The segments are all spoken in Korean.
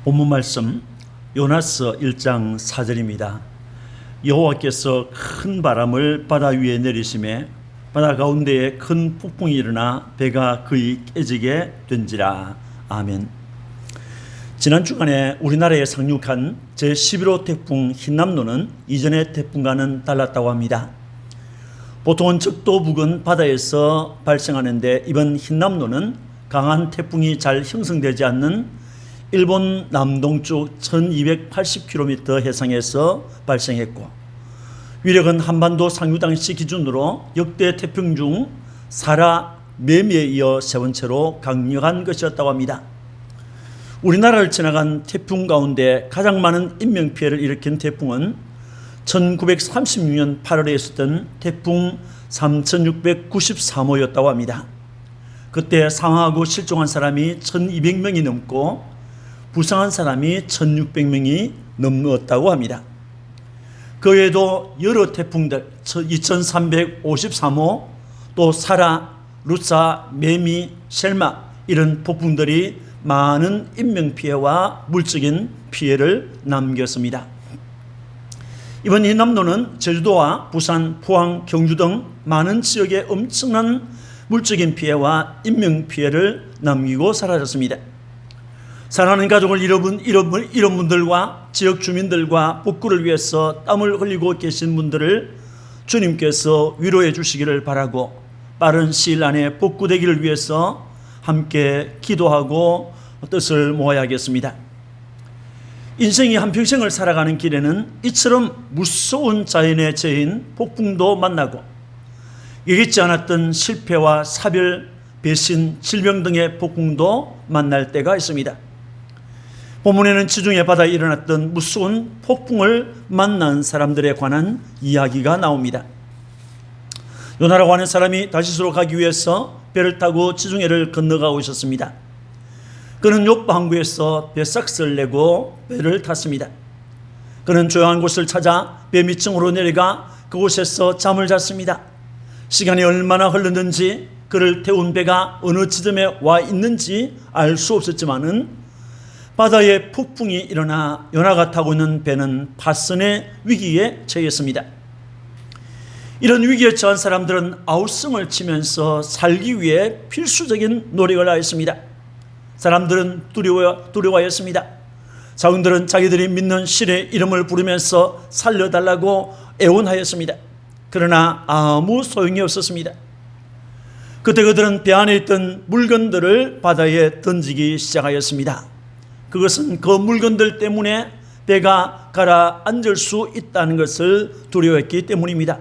본문 말씀 요나서 1장 4절입니다. 여호와께서 큰 바람을 바다 위에 내리심에 바다 가운데에 큰 폭풍이 일어나 배가 거의 깨지게 된지라. 아멘. 지난 주간에 우리나라에 상륙한 제11호 태풍 흰남노는 이전의 태풍과는 달랐다고 합니다. 보통은 적도 부근 바다에서 발생하는데 이번 흰남노는 강한 태풍이 잘 형성되지 않는 일본 남동쪽 1280km 해상에서 발생했고, 위력은 한반도 상륙 당시 기준으로 역대 태풍 중 사라, 매미에 이어 세 번째로 강력한 것이었다고 합니다. 우리나라를 지나간 태풍 가운데 가장 많은 인명피해를 일으킨 태풍은 1936년 8월에 있었던 태풍 3693호였다고 합니다. 그때 사망하고 실종한 사람이 1200명이 넘고 부상한 사람이 1600명이 넘었다고 합니다. 그 외에도 여러 태풍들 2353호, 또 사라, 루사, 매미, 셀마 이런 폭풍들이 많은 인명피해와 물적인 피해를 남겼습니다. 이번 흰남노는 제주도와 부산, 포항, 경주 등 많은 지역에 엄청난 물적인 피해와 인명피해를 남기고 사라졌습니다. 사랑하는 가족을 잃은 분들과 지역 주민들과 복구를 위해서 땀을 흘리고 계신 분들을 주님께서 위로해 주시기를 바라고, 빠른 시일 안에 복구되기를 위해서 함께 기도하고 뜻을 모아야겠습니다. 인생이 한평생을 살아가는 길에는 이처럼 무서운 자연의 재해인 폭풍도 만나고 예기치 않았던 실패와 사별, 배신, 질병 등의 폭풍도 만날 때가 있습니다. 본문에는 지중해 바다에 일어났던 무서운 폭풍을 만난 사람들에 관한 이야기가 나옵니다. 요나라고 하는 사람이 다시스로 가기 위해서 배를 타고 지중해를 건너가고 있었습니다. 그는 요빠 항구에서 배삭스를 내고 배를 탔습니다. 그는 조용한 곳을 찾아 배 밑층으로 내려가 그곳에서 잠을 잤습니다. 시간이 얼마나 흘렀는지, 그를 태운 배가 어느 지점에 와 있는지 알 수 없었지만은 바다에 폭풍이 일어나 요나가 타고 있는 배는 파선의 위기에 처했습니다. 이런 위기에 처한 사람들은 아우성을 치면서 살기 위해 필수적인 노력을 하였습니다. 사람들은 두려워하였습니다. 자군들은 자기들이 믿는 신의 이름을 부르면서 살려달라고 애원하였습니다. 그러나 아무 소용이 없었습니다. 그때 그들은 배 안에 있던 물건들을 바다에 던지기 시작하였습니다. 그것은 그 물건들 때문에 배가 가라앉을 수 있다는 것을 두려워했기 때문입니다.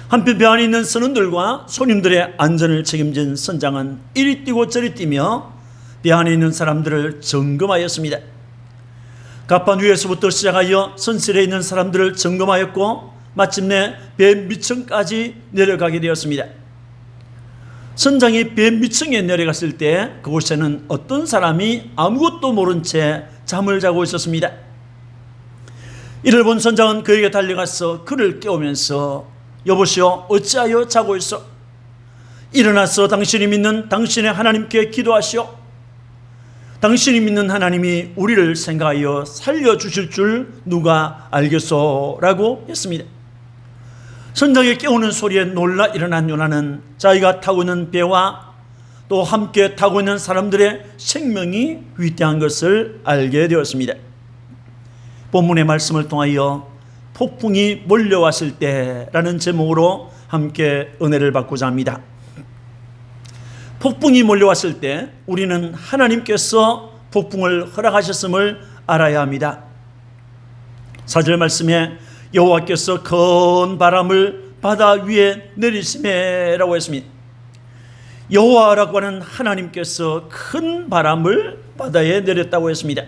한편 배 안에 있는 선원들과 손님들의 안전을 책임진 선장은 이리 뛰고 저리 뛰며 배 안에 있는 사람들을 점검하였습니다. 갑판 위에서부터 시작하여 선실에 있는 사람들을 점검하였고 마침내 배 밑층까지 내려가게 되었습니다. 선장이 배 밑층에 내려갔을 때 그곳에는 어떤 사람이 아무것도 모른 채 잠을 자고 있었습니다. 이를 본 선장은 그에게 달려가서 그를 깨우면서 여보시오, 어찌하여 자고 있어? 일어나서 당신이 믿는 당신의 하나님께 기도하시오. 당신이 믿는 하나님이 우리를 생각하여 살려주실 줄 누가 알겠소? 라고 했습니다. 선장의 깨우는 소리에 놀라 일어난 요나는 자기가 타고 있는 배와 또 함께 타고 있는 사람들의 생명이 위대한 것을 알게 되었습니다. 본문의 말씀을 통하여 폭풍이 몰려왔을 때라는 제목으로 함께 은혜를 받고자 합니다. 폭풍이 몰려왔을 때 우리는 하나님께서 폭풍을 허락하셨음을 알아야 합니다. 4절 말씀에 여호와께서 큰 바람을 바다 위에 내리시매라고 했습니다. 여호와라고 하는 하나님께서 큰 바람을 바다에 내렸다고 했습니다.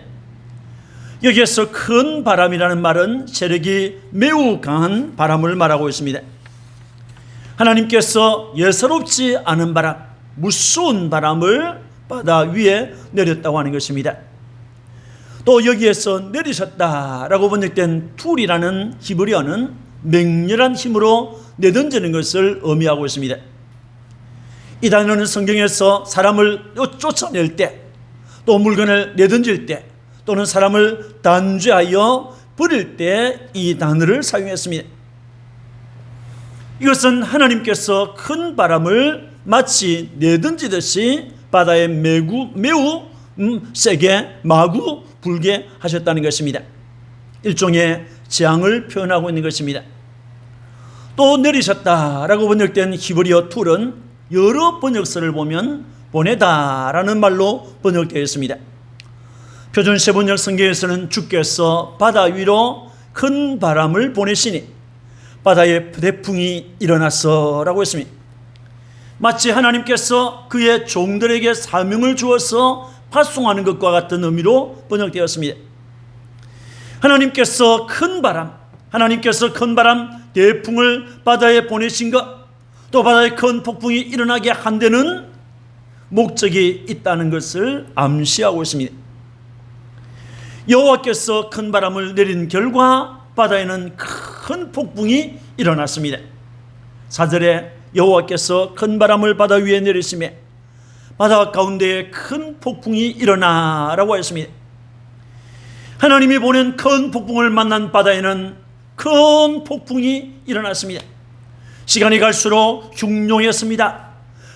여기에서 큰 바람이라는 말은 세력이 매우 강한 바람을 말하고 있습니다. 하나님께서 예사롭지 않은 바람, 무서운 바람을 바다 위에 내렸다고 하는 것입니다. 또 여기에서 내리셨다라고 번역된 툴이라는 히브리어는 맹렬한 힘으로 내던지는 것을 의미하고 있습니다. 이 단어는 성경에서 사람을 쫓아낼 때 또 물건을 내던질 때 또는 사람을 단죄하여 버릴 때 이 단어를 사용했습니다. 이것은 하나님께서 큰 바람을 마치 내던지듯이 바다에 매우 세게 마구 불게 하셨다는 것입니다. 일종의 재앙을 표현하고 있는 것입니다. 또 내리셨다라고 번역된 히브리어 툴은 여러 번역서를 보면 보내다라는 말로 번역되어 있습니다. 표준 세번역 성경에서는 주께서 바다 위로 큰 바람을 보내시니 바다에 대풍이 일어났어라고 했습니다. 마치 하나님께서 그의 종들에게 사명을 주어서 파송하는 것과 같은 의미로 번역되었습니다. 하나님께서 큰 바람, 대풍을 바다에 보내신 것, 또 바다에 큰 폭풍이 일어나게 한 데는 목적이 있다는 것을 암시하고 있습니다. 여호와께서 큰 바람을 내린 결과 바다에는 큰 폭풍이 일어났습니다. 4절에 여호와께서 큰 바람을 바다 위에 내리시매 바다 가운데에 큰 폭풍이 일어나라고 했습니다. 하나님이 보낸 큰 폭풍을 만난 바다에는 큰 폭풍이 일어났습니다. 시간이 갈수록 흉룡했습니다.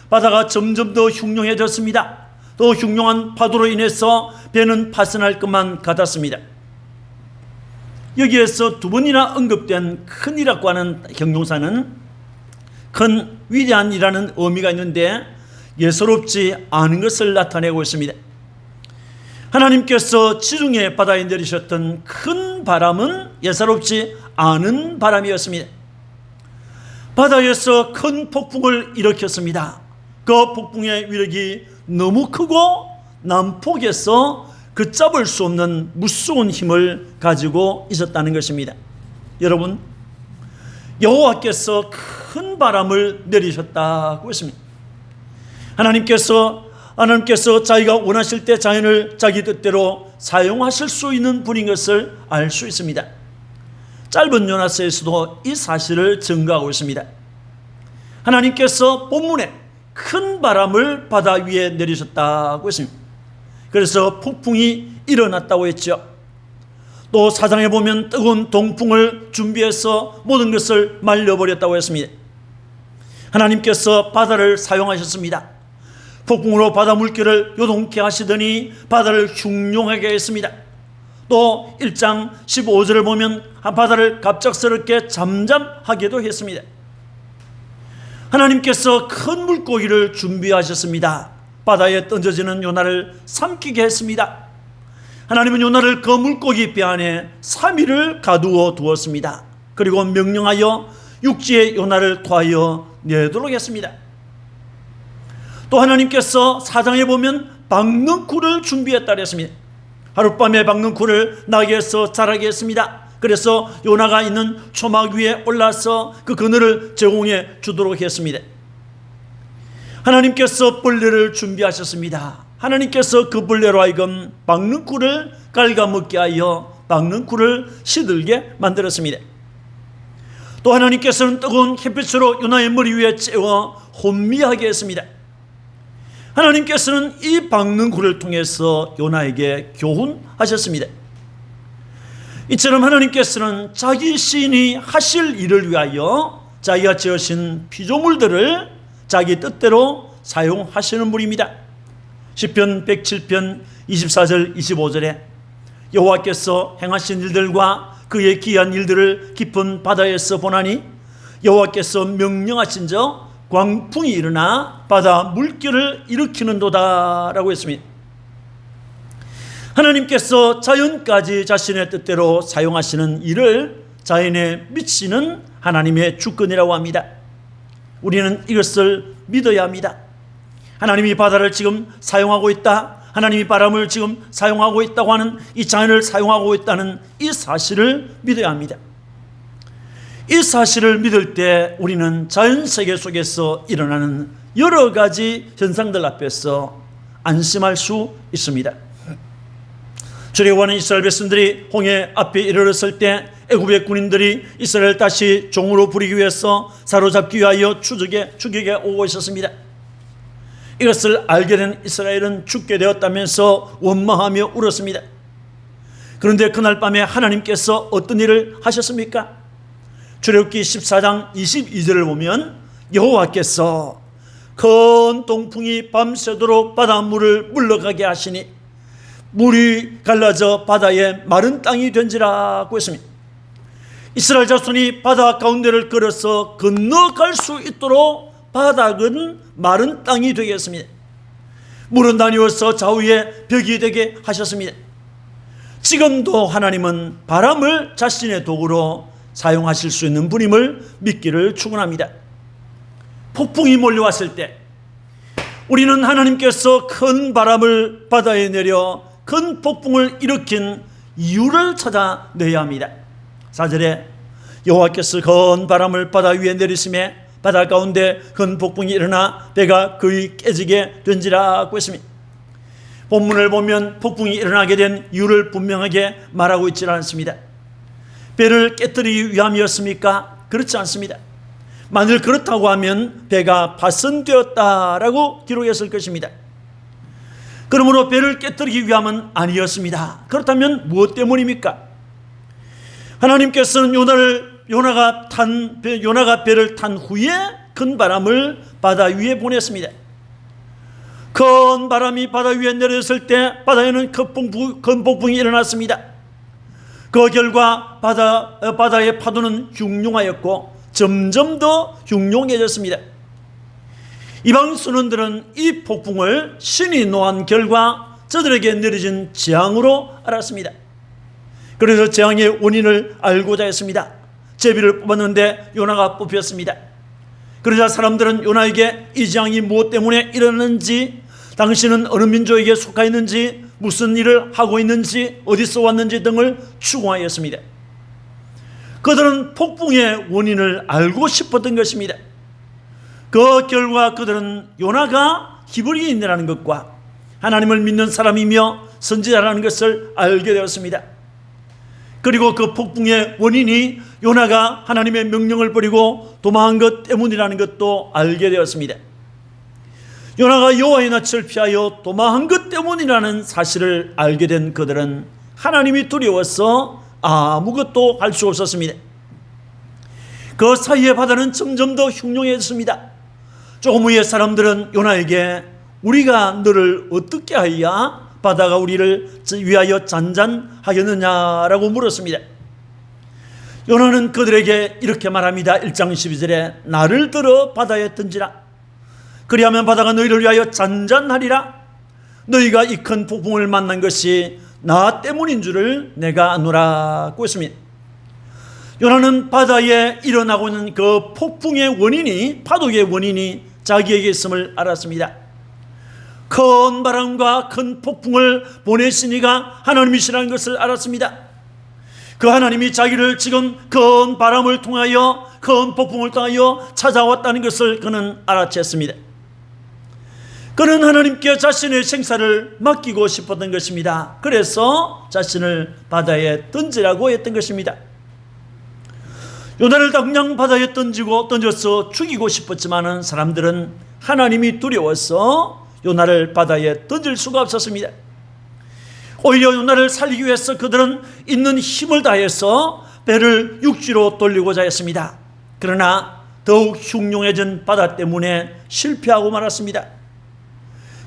바다가 점점 더 흉룡해졌습니다. 또 흉룡한 파도로 인해서 배는 파손할 것만 같았습니다. 여기에서 두 번이나 언급된 큰이라고 하는 형용사는 큰 위대한이라는 의미가 있는데 예사롭지 않은 것을 나타내고 있습니다. 하나님께서 지중해 바다에 내리셨던 큰 바람은 예사롭지 않은 바람이었습니다. 바다에서 큰 폭풍을 일으켰습니다. 그 폭풍의 위력이 너무 크고 남폭에서 걷잡을 수 없는 무서운 힘을 가지고 있었다는 것입니다. 여러분, 여호와께서 큰 바람을 내리셨다고 했습니다. 하나님께서 자기가 원하실 때 자연을 자기 뜻대로 사용하실 수 있는 분인 것을 알 수 있습니다. 짧은 요나서에서도 이 사실을 증거하고 있습니다. 하나님께서 본문에 큰 바람을 바다 위에 내리셨다고 했습니다. 그래서 폭풍이 일어났다고 했죠. 또 4장에 보면 뜨거운 동풍을 준비해서 모든 것을 말려버렸다고 했습니다. 하나님께서 바다를 사용하셨습니다. 폭풍으로 바다 물결을 요동케 하시더니 바다를 흉룡하게 했습니다. 또 1장 15절을 보면 바다를 갑작스럽게 잠잠하게도 했습니다. 하나님께서 큰 물고기를 준비하셨습니다. 바다에 던져지는 요나를 삼키게 했습니다. 하나님은 요나를 그 물고기 배 안에 3일을 가두어 두었습니다. 그리고 명령하여 육지에 요나를 토하여 내도록 했습니다. 또 하나님께서 4장에 보면 박능쿨을 준비했다 그랬습니다. 하룻밤에 박능쿨을 나귀에서 자라게 했습니다. 그래서 요나가 있는 초막 위에 올라서 그 그늘을 제공해 주도록 했습니다. 하나님께서 벌레를 준비하셨습니다. 하나님께서 그 벌레로 하여금 박능쿨을 갉아먹게 하여 박능쿨을 시들게 만들었습니다. 또 하나님께서는 뜨거운 햇빛으로 요나의 머리 위에 쬐어 혼미하게 했습니다. 하나님께서는 이 박능쿨을 통해서 요나에게 교훈하셨습니다. 이처럼 하나님께서는 자기 신이 하실 일을 위하여 자기가 지으신 피조물들을 자기 뜻대로 사용하시는 분입니다. 시편 107편 24절 25절에 여호와께서 행하신 일들과 그의 기이한 일들을 깊은 바다에서 보나니 여호와께서 명령하신 저 광풍이 일어나 바다 물결을 일으키는도다 라고 했습니다. 하나님께서 자연까지 자신의 뜻대로 사용하시는 일을 자연에 미치는 하나님의 주권이라고 합니다. 우리는 이것을 믿어야 합니다. 하나님이 바다를 지금 사용하고 있다, 하나님이 바람을 지금 사용하고 있다고 하는 이 자연을 사용하고 있다는 이 사실을 믿어야 합니다. 이 사실을 믿을 때 우리는 자연세계 속에서 일어나는 여러 가지 현상들 앞에서 안심할 수 있습니다. 출애굽하는 이스라엘 백성들이 홍해 앞에 이르렀을 때 애굽의 군인들이 이스라엘 다시 종으로 부리기 위해서 사로잡기 위하여 추격에 오고 있었습니다. 이것을 알게 된 이스라엘은 죽게 되었다면서 원망하며 울었습니다. 그런데 그날 밤에 하나님께서 어떤 일을 하셨습니까? 출애굽기 14장 22절을 보면 여호와께서 큰 동풍이 밤새도록 바닷물을 물러가게 하시니 물이 갈라져 바다에 마른 땅이 된지라고 했습니다. 이스라엘 자손이 바다 가운데를 걸어서 건너갈 수 있도록 바닥은 마른 땅이 되겠습니다. 물은 나뉘어서 좌우에 벽이 되게 하셨습니다. 지금도 하나님은 바람을 자신의 도구로 사용하실 수 있는 분임을 믿기를 축원합니다. 폭풍이 몰려왔을 때 우리는 하나님께서 큰 바람을 바다에 내려 큰 폭풍을 일으킨 이유를 찾아내야 합니다. 4절에 여호와께서 큰 바람을 바다 위에 내리심에 바다 가운데 큰 폭풍이 일어나 배가 거의 깨지게 된지라고 했습니다. 본문을 보면 폭풍이 일어나게 된 이유를 분명하게 말하고 있지 않습니다. 배를 깨뜨리기 위함이었습니까? 그렇지 않습니다. 만일 그렇다고 하면 배가 파손되었다라고 기록했을 것입니다. 그러므로 배를 깨뜨리기 위함은 아니었습니다. 그렇다면 무엇 때문입니까? 하나님께서는 요나가 배를 탄 후에 큰 바람을 바다 위에 보냈습니다. 큰 바람이 바다 위에 내렸을 때 바다에는 큰 폭풍이 일어났습니다. 그 결과 바다의 파도는 흉흉하였고 점점 더 흉흉해졌습니다. 이방 선원들은 이 폭풍을 신이 노한 결과 저들에게 내려진 재앙으로 알았습니다. 그래서 재앙의 원인을 알고자 했습니다. 제비를 뽑았는데 요나가 뽑혔습니다. 그러자 사람들은 요나에게 이 재앙이 무엇 때문에 일어났는지, 당신은 어느 민족에게 속하 있는지, 무슨 일을 하고 있는지, 어디서 왔는지 등을 추궁하였습니다. 그들은 폭풍의 원인을 알고 싶었던 것입니다. 그 결과 그들은 요나가 히브리인이라는 것과 하나님을 믿는 사람이며 선지자라는 것을 알게 되었습니다. 그리고 그 폭풍의 원인이 요나가 하나님의 명령을 버리고 도망한 것 때문이라는 것도 알게 되었습니다. 요나가 여호와의 낯을 피하여 도망한 것 때문이라는 사실을 알게 된 그들은 하나님이 두려워서 아무것도 할 수 없었습니다. 그 사이에 바다는 점점 더 흉흉해졌습니다. 조금 후에 사람들은 요나에게 우리가 너를 어떻게 하여야 바다가 우리를 위하여 잔잔하겠느냐라고 물었습니다. 요나는 그들에게 이렇게 말합니다. 1장 12절에 나를 들어 바다에 던지라. 그리하면 바다가 너희를 위하여 잔잔하리라. 너희가 이 큰 폭풍을 만난 것이 나 때문인 줄을 내가 아노라고 했습니다. 요나는 바다에 일어나고 있는 그 폭풍의 원인이, 파도의 원인이 자기에게 있음을 알았습니다. 큰 바람과 큰 폭풍을 보내신 이가 하나님이시라는 것을 알았습니다. 그 하나님이 자기를 지금 큰 바람을 통하여, 큰 폭풍을 통하여 찾아왔다는 것을 그는 알아챘습니다. 그는 하나님께 자신의 생사를 맡기고 싶었던 것입니다. 그래서 자신을 바다에 던지라고 했던 것입니다. 요나를 그냥 바다에 던져서 죽이고 싶었지만 사람들은 하나님이 두려워서 요나를 바다에 던질 수가 없었습니다. 오히려 요나를 살리기 위해서 그들은 있는 힘을 다해서 배를 육지로 돌리고자 했습니다. 그러나 더욱 흉흉해진 바다 때문에 실패하고 말았습니다.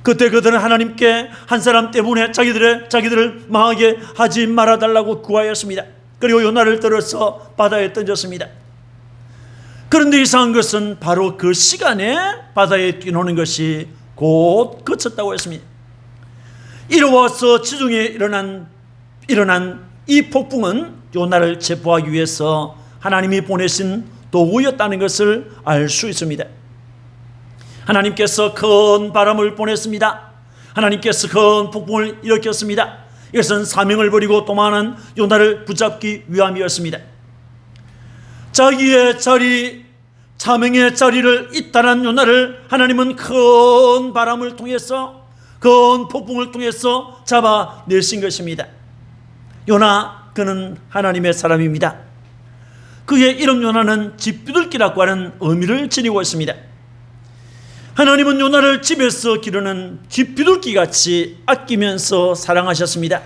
그때 그들은 하나님께 한 사람 때문에 자기들을 망하게 하지 말아달라고 구하였습니다. 그리고 요나를 들어서 바다에 던졌습니다. 그런데 이상한 것은 바로 그 시간에 바다에 뛰노는 것이 곧 그쳤다고 했습니다. 이로와서 지중해에 일어난 이 폭풍은 요나를 체포하기 위해서 하나님이 보내신 도구였다는 것을 알 수 있습니다. 하나님께서 큰 바람을 보냈습니다. 하나님께서 큰 폭풍을 일으켰습니다. 이것은 사명을 버리고 도망하는 요나를 붙잡기 위함이었습니다. 자기의 자리, 사명의 자리를 이탈한 요나를 하나님은 큰 바람을 통해서, 큰 폭풍을 통해서 잡아내신 것입니다. 요나, 그는 하나님의 사람입니다. 그의 이름 요나는 집비둘기라고 하는 의미를 지니고 있습니다. 하나님은 요나를 집에서 기르는 쥐비둘기같이 아끼면서 사랑하셨습니다.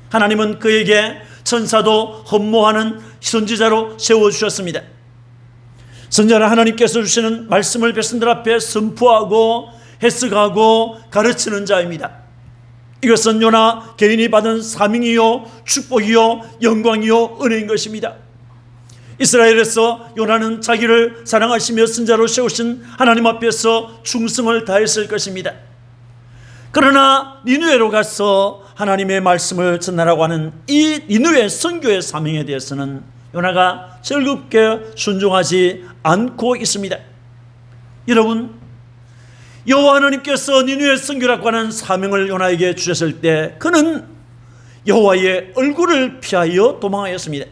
하나님은 그에게 천사도 흠모하는 선지자로 세워주셨습니다. 선지자는 하나님께서 주시는 말씀을 백성들 앞에 선포하고 해석하고 가르치는 자입니다. 이것은 요나 개인이 받은 사명이요 축복이요 영광이요 은혜인 것입니다. 이스라엘에서 요나는 자기를 사랑하시며 선지자로 세우신 하나님 앞에서 충성을 다했을 것입니다. 그러나 니느웨로 가서 하나님의 말씀을 전하라고 하는 이 니느웨 선교의 사명에 대해서는 요나가 즐겁게 순종하지 않고 있습니다. 여러분, 여호와 하나님께서 니느웨 선교라고 하는 사명을 요나에게 주셨을 때 그는 여호와의 얼굴을 피하여 도망하였습니다.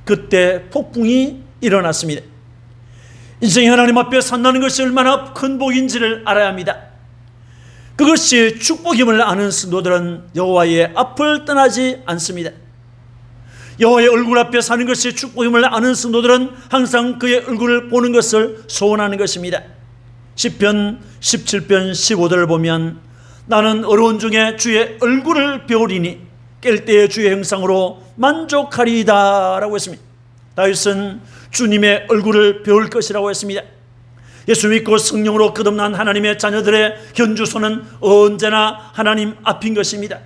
그때 폭풍이 일어났습니다. 인생이 하나님 앞에 산다는 것이 얼마나 큰 복인지를 알아야 합니다. 그것이 축복임을 아는 성도들은 여호와의 앞을 떠나지 않습니다. 여호와의 얼굴 앞에 사는 것이 축복임을 아는 성도들은 항상 그의 얼굴을 보는 것을 소원하는 것입니다. 시편 17편 15절을 보면 나는 어려운 중에 주의 얼굴을 배우리니 깰 때의 주의 형상으로 만족하리이다 라고 했습니다. 다윗은 주님의 얼굴을 배울 것이라고 했습니다. 예수 믿고 성령으로 거듭난 하나님의 자녀들의 현주소는 언제나 하나님 앞인 것입니다.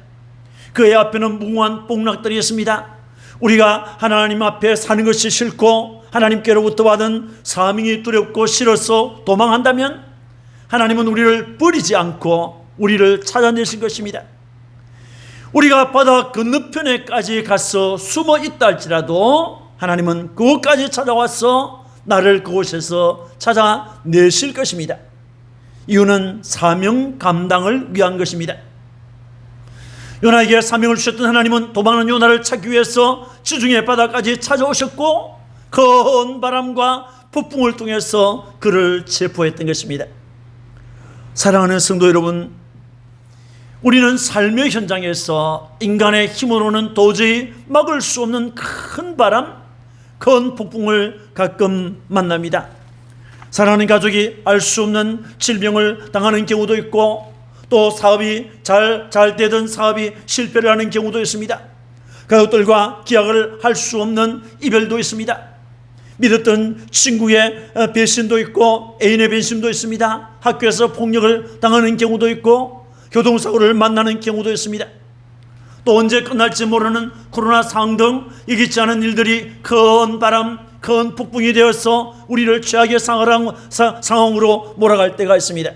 그의 앞에는 무궁한 복락들이 있습니다. 우리가 하나님 앞에 사는 것이 싫고 하나님께로부터 받은 사명이 두렵고 싫어서 도망한다면 하나님은 우리를 버리지 않고 우리를 찾아내실 것입니다. 우리가 바다 건너편에까지 가서 숨어 있다 할지라도 하나님은 그곳까지 찾아와서 나를 그곳에서 찾아내실 것입니다. 이유는 사명 감당을 위한 것입니다. 요나에게 사명을 주셨던 하나님은 도망하는 요나를 찾기 위해서 지중해 바다까지 찾아오셨고 큰 바람과 폭풍을 통해서 그를 체포했던 것입니다. 사랑하는 성도 여러분, 우리는 삶의 현장에서 인간의 힘으로는 도저히 막을 수 없는 큰 바람, 큰 폭풍을 가끔 만납니다. 사랑하는 가족이 알 수 없는 질병을 당하는 경우도 있고 또 사업이 잘 되던 사업이 실패를 하는 경우도 있습니다. 가족들과 기약을 할 수 없는 이별도 있습니다. 믿었던 친구의 배신도 있고 애인의 배신도 있습니다. 학교에서 폭력을 당하는 경우도 있고 교통사고를 만나는 경우도 있습니다. 또 언제 끝날지 모르는 코로나 상황 등 예기치 않은 일들이 큰 바람, 큰 폭풍이 되어서 우리를 최악의 상황으로 몰아갈 때가 있습니다.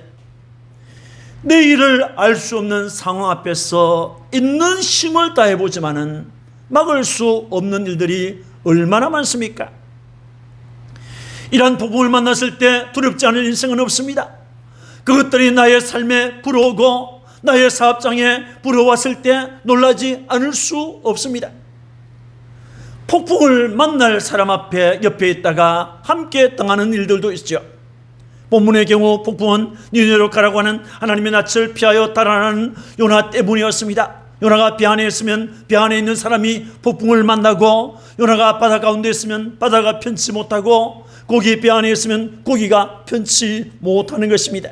내일을 알 수 없는 상황 앞에서 있는 힘을 다해보지만은 막을 수 없는 일들이 얼마나 많습니까? 이러한 폭풍을 만났을 때 두렵지 않은 인생은 없습니다. 그것들이 나의 삶에 불어오고 나의 사업장에 불어왔을 때 놀라지 않을 수 없습니다. 폭풍을 만날 사람 앞에 옆에 있다가 함께 당하는 일들도 있죠. 본문의 경우 폭풍은 니느웨로 가라고 하는 하나님의 낯을 피하여 달아나는 요나 때문이었습니다. 요나가 배 안에 있으면 배 안에 있는 사람이 폭풍을 만나고 요나가 바다 가운데 있으면 바다가 편치 못하고 고기 배 안에 있으면 고기가 편치 못하는 것입니다.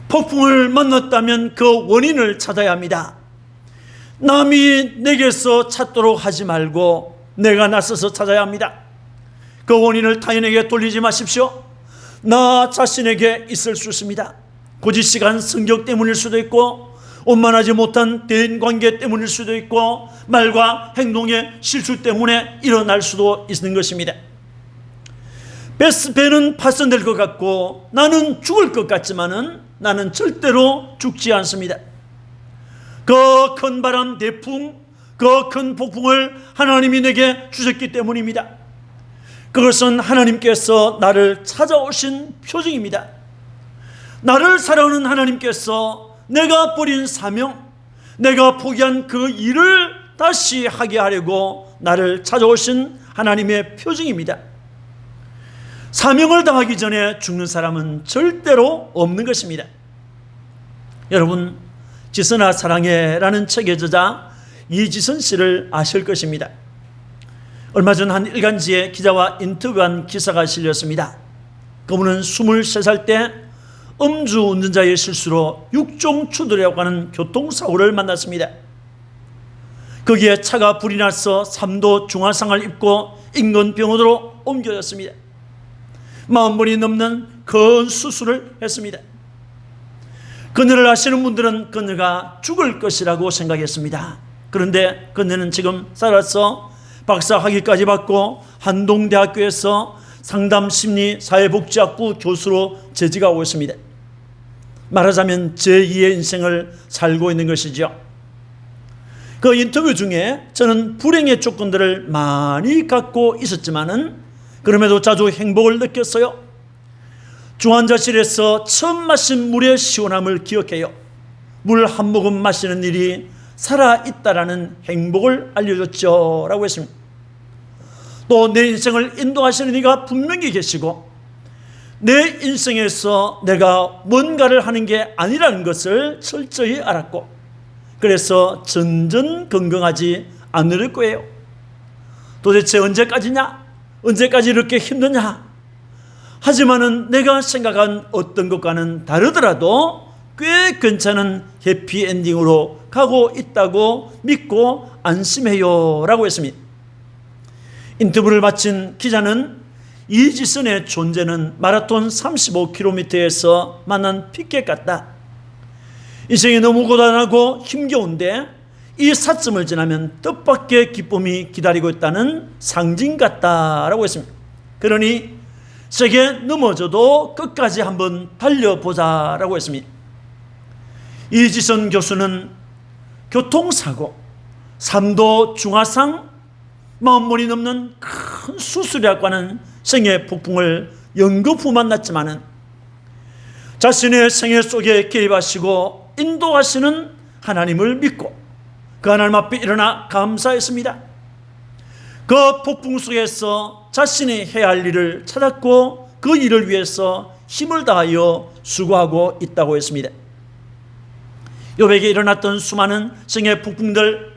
폭풍을 만났다면 그 원인을 찾아야 합니다. 남이 내게서 찾도록 하지 말고 내가 나서서 찾아야 합니다. 그 원인을 타인에게 돌리지 마십시오. 나 자신에게 있을 수 있습니다. 고지식한 성격 때문일 수도 있고 원만하지 못한 대인관계 때문일 수도 있고 말과 행동의 실수 때문에 일어날 수도 있는 것입니다. 배는 파손될 것 같고 나는 죽을 것 같지만은 나는 절대로 죽지 않습니다. 그 큰 바람, 대풍, 그 큰 폭풍을 하나님이 내게 주셨기 때문입니다. 그것은 하나님께서 나를 찾아오신 표징입니다. 나를 사랑하는 하나님께서 내가 버린 사명, 내가 포기한 그 일을 다시 하게 하려고 나를 찾아오신 하나님의 표징입니다. 사명을 당하기 전에 죽는 사람은 절대로 없는 것입니다. 여러분, 지선아 사랑해라는 책의 저자 이지선 씨를 아실 것입니다. 얼마 전 한 일간지에 기자와 인터뷰한 기사가 실렸습니다. 그분은 23살 때 음주운전자의 실수로 육종추돌이라고 하는 교통사고를 만났습니다. 거기에 차가 불이 나서 3도 중화상을 입고 인근병원으로 옮겨졌습니다. 40번이 넘는 큰 수술을 했습니다. 그녀를 아시는 분들은 그녀가 죽을 것이라고 생각했습니다. 그런데 그녀는 지금 살아서 박사학위까지 받고 한동대학교에서 상담심리사회복지학부 교수로 재직하고 있습니다. 말하자면 제2의 인생을 살고 있는 것이죠. 그 인터뷰 중에 저는 불행의 조건들을 많이 갖고 있었지만은 그럼에도 자주 행복을 느꼈어요. 중환자실에서 처음 마신 물의 시원함을 기억해요. 물 한 모금 마시는 일이 살아있다라는 행복을 알려줬죠 라고 했습니다. 또 내 인생을 인도하시는 이가 분명히 계시고 내 인생에서 내가 뭔가를 하는 게 아니라는 것을 철저히 알았고 그래서 전전긍긍하지 않을 거예요. 도대체 언제까지냐? 언제까지 이렇게 힘드냐? 하지만은 내가 생각한 어떤 것과는 다르더라도 꽤 괜찮은 해피엔딩으로 가고 있다고 믿고 안심해요 라고 했습니다. 인터뷰를 마친 기자는 이지선의 존재는 마라톤 35km에서 만난 피켓 같다. 인생이 너무 고단하고 힘겨운데 이 사점을 지나면 뜻밖의 기쁨이 기다리고 있다는 상징 같다라고 했습니다. 그러니 세게 넘어져도 끝까지 한번 달려보자라고 했습니다. 이지선 교수는 교통사고, 3도 중화상, 40번이 넘는 큰 수술이라고 하는 생애 폭풍을 연급 후 만났지만은 자신의 생애 속에 개입하시고 인도하시는 하나님을 믿고 그 하나님 앞에 일어나 감사했습니다. 그 폭풍 속에서 자신이 해야 할 일을 찾았고 그 일을 위해서 힘을 다하여 수고하고 있다고 했습니다. 욥에게 일어났던 수많은 생애 폭풍들,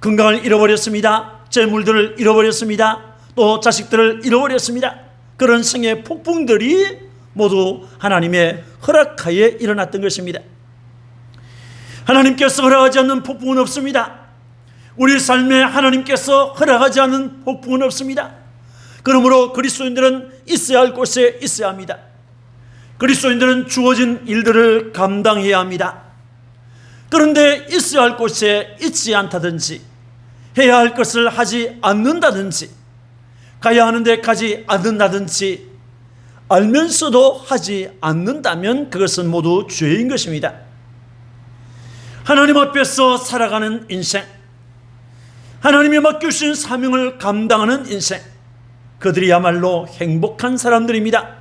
건강을 잃어버렸습니다. 재물들을 잃어버렸습니다. 또 자식들을 잃어버렸습니다. 그런 생애 폭풍들이 모두 하나님의 허락하에 일어났던 것입니다. 하나님께서 허락하지 않는 폭풍은 없습니다. 우리 삶에 하나님께서 허락하지 않는 폭풍은 없습니다. 그러므로 그리스도인들은 있어야 할 곳에 있어야 합니다. 그리스도인들은 주어진 일들을 감당해야 합니다. 그런데 있어야 할 곳에 있지 않다든지 해야 할 것을 하지 않는다든지 가야 하는 데 가지 않는다든지 알면서도 하지 않는다면 그것은 모두 죄인 것입니다. 하나님 앞에서 살아가는 인생, 하나님이 맡겨주신 사명을 감당하는 인생, 그들이야말로 행복한 사람들입니다.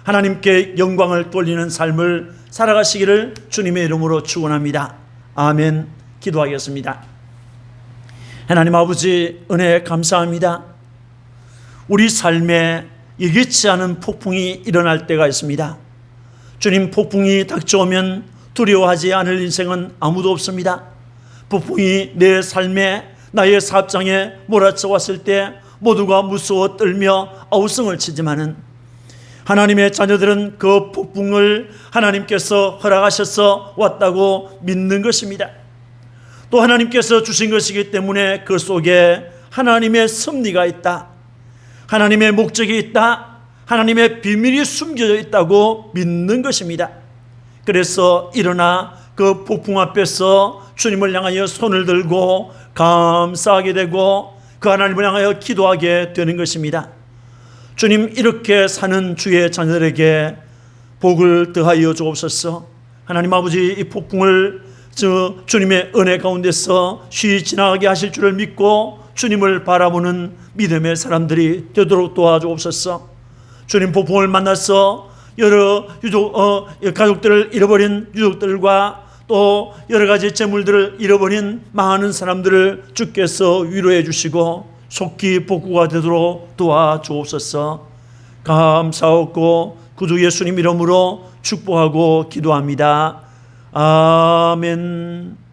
하나님께 영광을 돌리는 삶을 살아가시기를 주님의 이름으로 축원합니다. 아멘. 기도하겠습니다. 하나님 아버지, 은혜 감사합니다. 우리 삶에 예기치 않은 폭풍이 일어날 때가 있습니다. 주님, 폭풍이 닥쳐오면 두려워하지 않을 인생은 아무도 없습니다. 폭풍이 내 삶에, 나의 사업장에 몰아쳐 왔을 때 모두가 무서워 떨며 아우성을 치지만은 하나님의 자녀들은 그 폭풍을 하나님께서 허락하셔서 왔다고 믿는 것입니다. 또 하나님께서 주신 것이기 때문에 그 속에 하나님의 섭리가 있다, 하나님의 목적이 있다, 하나님의 비밀이 숨겨져 있다고 믿는 것입니다. 그래서 일어나 그 폭풍 앞에서 주님을 향하여 손을 들고 감사하게 되고 그 하나님을 향하여 기도하게 되는 것입니다. 주님, 이렇게 사는 주의 자녀들에게 복을 더하여 주옵소서. 하나님 아버지, 이 폭풍을 주님의 은혜 가운데서 쉬이 지나가게 하실 줄을 믿고 주님을 바라보는 믿음의 사람들이 되도록 도와주옵소서. 주님, 폭풍을 만나서 여러 가족들을 잃어버린 유족들과 또 여러 가지 재물들을 잃어버린 많은 사람들을 주께서 위로해 주시고 속히 복구가 되도록 도와주옵소서. 감사하고 구주 예수님 이름으로 축복하고 기도합니다. 아멘.